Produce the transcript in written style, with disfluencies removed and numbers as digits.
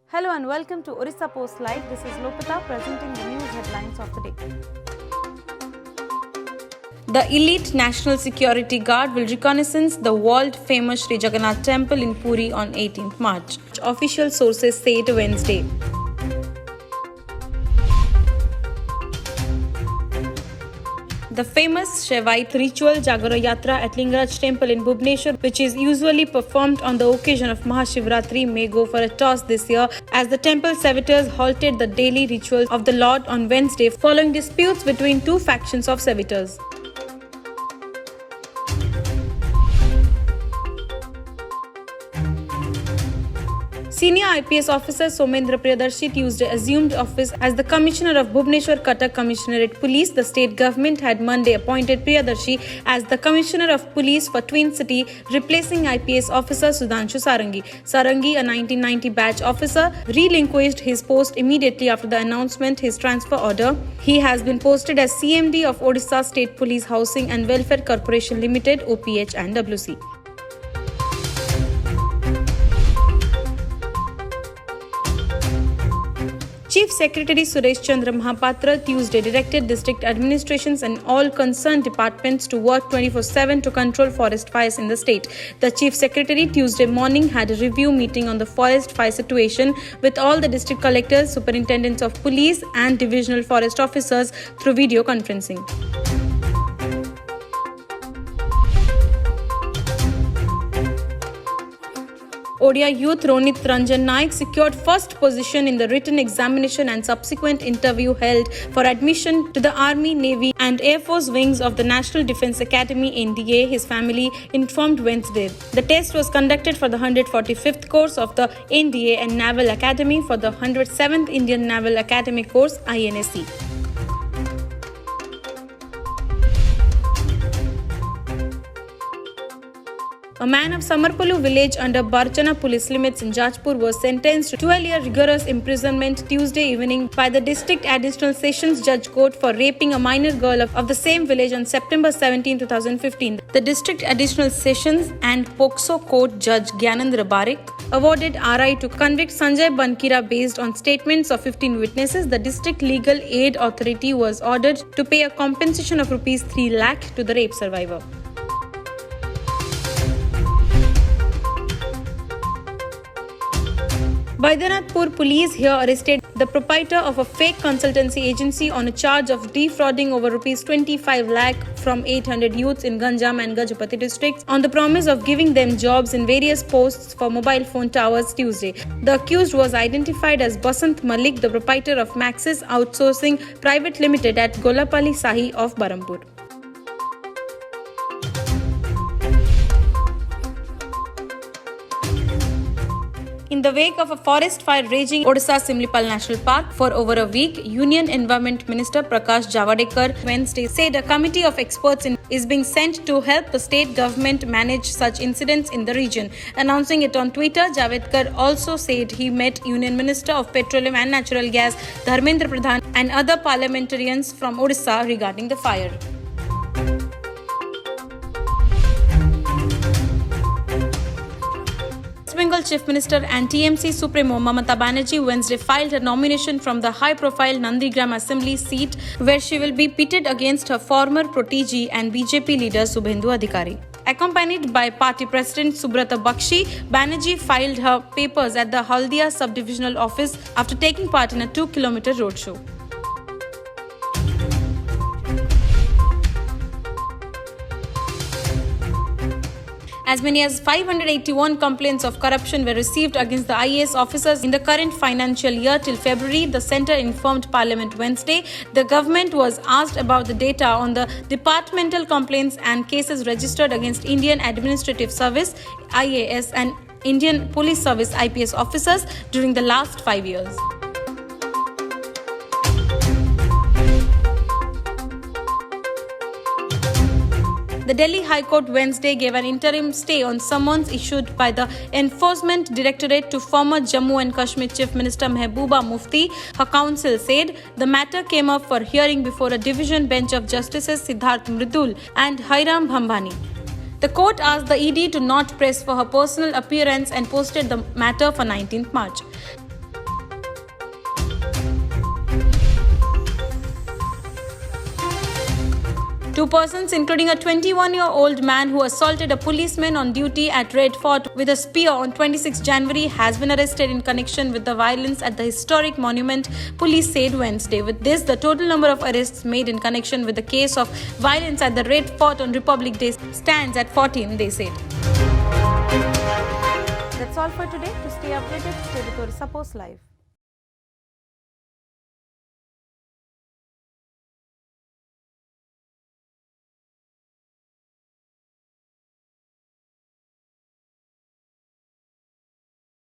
Hello and welcome to Orissa Post Live. This is Lopita presenting the news headlines of the day. The elite National Security Guard will reconnaissance the world-famous Sri Jagannath Temple in Puri on 18th March, official sources said Wednesday. The famous Shaivite ritual Jagara Yatra at Lingaraj Temple in Bhubaneswar, which is usually performed on the occasion of Mahashivratri, may go for a toss this year as the temple servitors halted the daily rituals of the Lord on Wednesday following disputes between two factions of servitors. Senior IPS officer Somendra Priyadarshi Tuesday assumed office as the Commissioner of Bhubaneswar Cuttack Commissionerate Police. The state government had Monday appointed Priyadarshi as the Commissioner of Police for Twin City, replacing IPS officer Sudhanshu Sarangi. Sarangi, a 1990 batch officer, relinquished his post immediately after the announcement his transfer order. He has been posted as CMD of Odisha State Police Housing and Welfare Corporation Limited (OPH) and WC. Chief Secretary Suresh Chandra Mahapatra Tuesday directed district administrations and all concerned departments to work 24/7 to control forest fires in the state. The Chief Secretary Tuesday morning had a review meeting on the forest fire situation with all the district collectors, superintendents of police and divisional forest officers through video conferencing. Odia youth Ronit Ranjan Naik secured first position in the written examination and subsequent interview held for admission to the Army, Navy and Air Force wings of the National Defence Academy (NDA), his family informed Wednesday. The test was conducted for the 145th course of the NDA and Naval Academy for the 107th Indian Naval Academy course (INSC). A man of Samarpalu village under Barchana police limits in Jajpur was sentenced to 12-year rigorous imprisonment Tuesday evening by the District Additional Sessions Judge Court for raping a minor girl of the same village on September 17, 2015. The District Additional Sessions and POCSO Court Judge Gyanendra Barik awarded RI to convict Sanjay Bankira based on statements of 15 witnesses. The District Legal Aid Authority was ordered to pay a compensation of Rs 3 lakh to the rape survivor. Baidyanathpur police here arrested the proprietor of a fake consultancy agency on a charge of defrauding over Rs 25 lakh from 800 youths in Ganjam and Gajapati districts on the promise of giving them jobs in various posts for mobile phone towers Tuesday. The accused was identified as Basant Malik, the proprietor of Maxis Outsourcing Private Limited at Golapalli Sahi of Barampur. In the wake of a forest fire raging in Odisha Simlipal National Park for over a week, Union Environment Minister Prakash Javadekar Wednesday said a committee of experts is being sent to help the state government manage such incidents in the region. Announcing it on Twitter, Javadekar also said he met Union Minister of Petroleum and Natural Gas Dharmendra Pradhan and other parliamentarians from Odisha regarding the fire. West Bengal Chief Minister and TMC Supremo Mamata Banerjee Wednesday filed a nomination from the high-profile Nandigram Assembly seat where she will be pitted against her former protégé and BJP leader Subhendu Adhikari. Accompanied by party president Subrata Bakshi, Banerjee filed her papers at the Haldia Subdivisional Office after taking part in a 2-kilometer roadshow. As many as 581 complaints of corruption were received against the IAS officers in the current financial year till February, the centre informed Parliament Wednesday. The government was asked about the data on the departmental complaints and cases registered against Indian Administrative Service (IAS) and Indian Police Service (IPS) officers during the last 5 years. The Delhi High Court Wednesday gave an interim stay on summons issued by the Enforcement Directorate to former Jammu and Kashmir Chief Minister Mehbooba Mufti. Her counsel said the matter came up for hearing before a division bench of Justices Siddharth Mridul and Hairam Bhambhani. The court asked the ED to not press for her personal appearance and posted the matter for 19th March. Two persons, including a 21-year-old man who assaulted a policeman on duty at Red Fort with a spear on 26 January, has been arrested in connection with the violence at the historic monument, police said Wednesday. With this, the total number of arrests made in connection with the case of violence at the Red Fort on Republic Day stands at 14, they said. That's all for today. To stay updated, stay with Orissa Post Live.